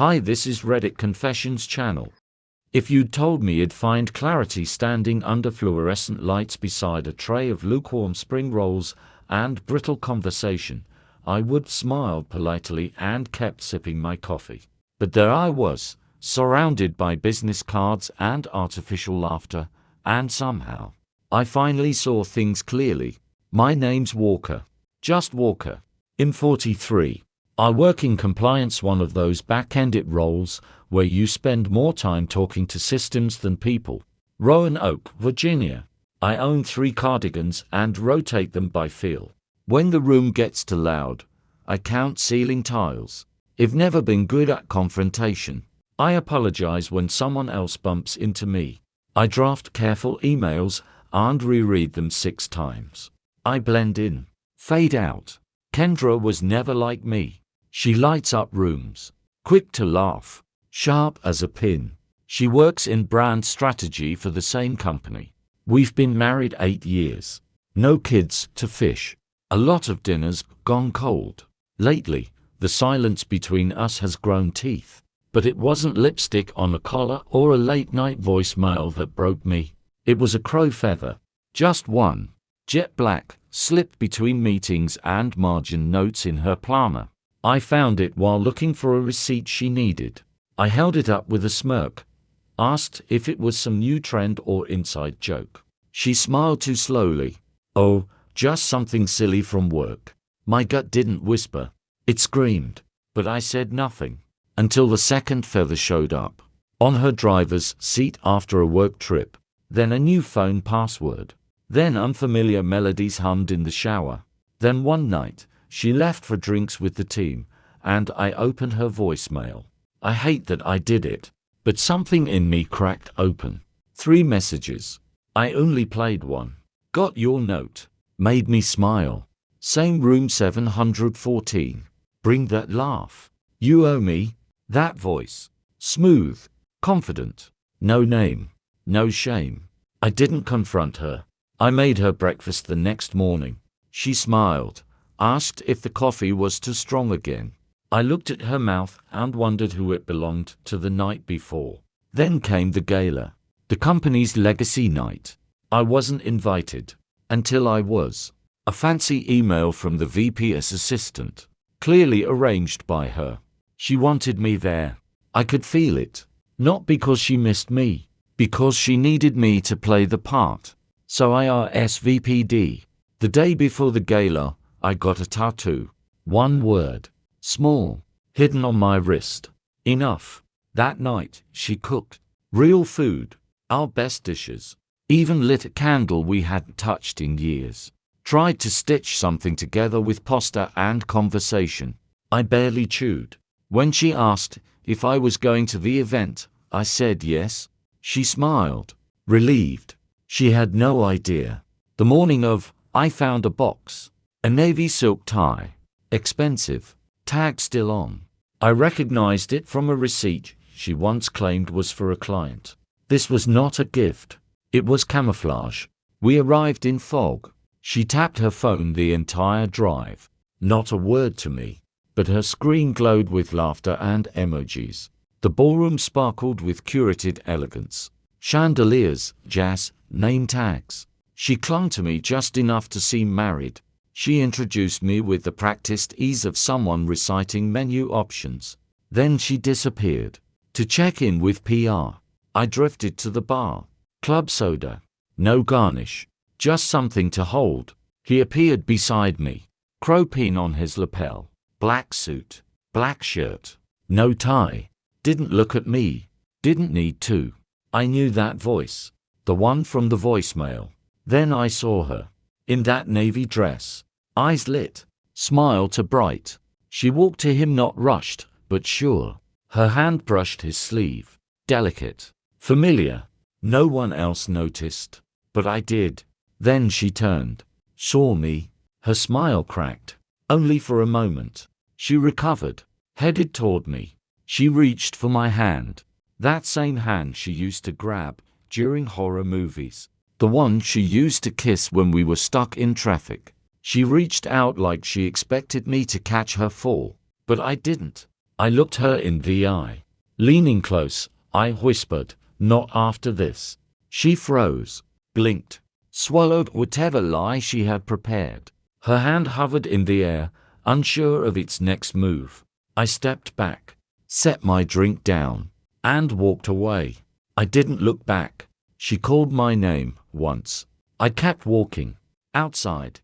Hi, this is Reddit Confessions channel. If you'd told me you'd find clarity standing under fluorescent lights beside a tray of lukewarm spring rolls and brittle conversation, I would smile politely and kept sipping my coffee. But there I was, surrounded by business cards and artificial laughter, and somehow, I finally saw things clearly. My name's Walker. Just Walker. I'm 43. I work in compliance, one of those back-ended roles where you spend more time talking to systems than people. Roanoke, Virginia. I own 3 cardigans and rotate them by feel. When the room gets too loud, I count ceiling tiles. I've never been good at confrontation. I apologize when someone else bumps into me. I draft careful emails and reread them 6 times. I blend in, fade out. Kendra was never like me. She lights up rooms, quick to laugh, sharp as a pin. She works in brand strategy for the same company. We've been married 8 years. No kids to fish. A lot of dinners gone cold. Lately, the silence between us has grown teeth. But it wasn't lipstick on a collar or a late-night voicemail that broke me. It was a crow feather. Just one. Jet black, slipped between meetings and margin notes in her planner. I found it while looking for a receipt she needed. I held it up with a smirk, asked if it was some new trend or inside joke. She smiled too slowly. Oh, just something silly from work. My gut didn't whisper. It screamed. But I said nothing. Until the second feather showed up. On her driver's seat after a work trip. Then a new phone password. Then unfamiliar melodies hummed in the shower. Then one night, she left for drinks with the team, and I opened her voicemail. I hate that I did it, but something in me cracked open. 3 messages. I only played one. Got your note. Made me smile. Same room 714. Bring that laugh. You owe me. That voice. Smooth. Confident. No name. No shame. I didn't confront her. I made her breakfast the next morning. She smiled. Asked if the coffee was too strong again. I looked at her mouth and wondered who it belonged to the night before. Then came the gala. The company's legacy night. I wasn't invited. Until I was. A fancy email from the VP's assistant. Clearly arranged by her. She wanted me there. I could feel it. Not because she missed me. Because she needed me to play the part. So I RSVP'd. The day before the gala, I got a tattoo. 1 word. Small. Hidden on my wrist. Enough. That night, she cooked. Real food. Our best dishes. Even lit a candle we hadn't touched in years. Tried to stitch something together with pasta and conversation. I barely chewed. When she asked if I was going to the event, I said yes. She smiled. Relieved. She had no idea. The morning of, I found a box. A navy silk tie. Expensive. Tag still on. I recognized it from a receipt she once claimed was for a client. This was not a gift. It was camouflage. We arrived in fog. She tapped her phone the entire drive. Not a word to me. But her screen glowed with laughter and emojis. The ballroom sparkled with curated elegance. Chandeliers, jazz, name tags. She clung to me just enough to seem married. She introduced me with the practiced ease of someone reciting menu options. Then she disappeared. To check in with PR, I drifted to the bar. Club soda. No garnish. Just something to hold. He appeared beside me. Crow pin on his lapel. Black suit. Black shirt. No tie. Didn't look at me. Didn't need to. I knew that voice. The one from the voicemail. Then I saw her. In that navy dress. Eyes lit. Smile too bright. She walked to him, not rushed, but sure. Her hand brushed his sleeve. Delicate. Familiar. No one else noticed. But I did. Then she turned. Saw me. Her smile cracked. Only for a moment. She recovered. Headed toward me. She reached for my hand. That same hand she used to grab during horror movies. The one she used to kiss when we were stuck in traffic. She reached out like she expected me to catch her fall. But I didn't. I looked her in the eye. Leaning close, I whispered, "Not after this." She froze, blinked, swallowed whatever lie she had prepared. Her hand hovered in the air, unsure of its next move. I stepped back, set my drink down, and walked away. I didn't look back. She called my name once. I kept walking. Outside,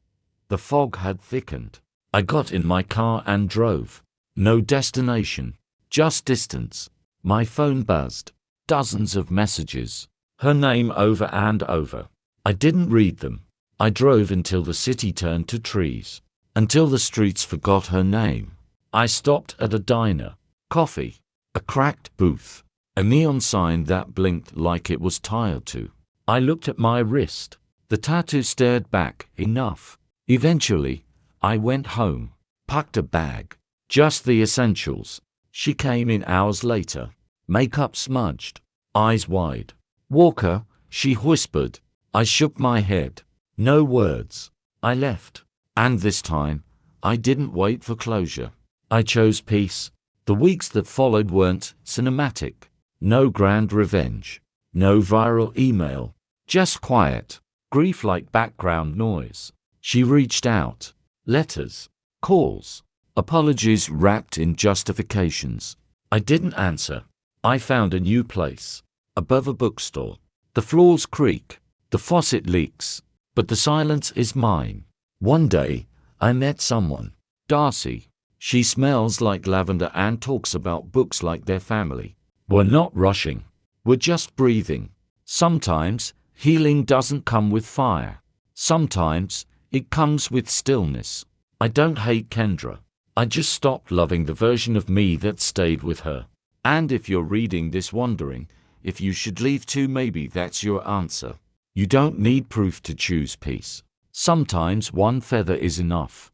the fog had thickened. I got in my car and drove. No destination, just distance. My phone buzzed. Dozens of messages. Her name over and over. I didn't read them. I drove until the city turned to trees. Until the streets forgot her name. I stopped at a diner. Coffee. A cracked booth. A neon sign that blinked like it was tired to. I looked at my wrist. The tattoo stared back. Enough. Eventually, I went home. Packed a bag. Just the essentials. She came in hours later. Makeup smudged. Eyes wide. "Walker," she whispered. I shook my head. No words. I left. And this time, I didn't wait for closure. I chose peace. The weeks that followed weren't cinematic. No grand revenge. No viral email. Just quiet. Grief like background noise. She reached out. Letters. Calls. Apologies wrapped in justifications. I didn't answer. I found a new place. Above a bookstore. The floors creak. The faucet leaks. But the silence is mine. One day, I met someone. Darcy. She smells like lavender and talks about books like their family. We're not rushing. We're just breathing. Sometimes, healing doesn't come with fire. Sometimes, it comes with stillness. I don't hate Kendra. I just stopped loving the version of me that stayed with her. And if you're reading this wondering if you should leave too, maybe that's your answer. You don't need proof to choose peace. Sometimes one feather is enough.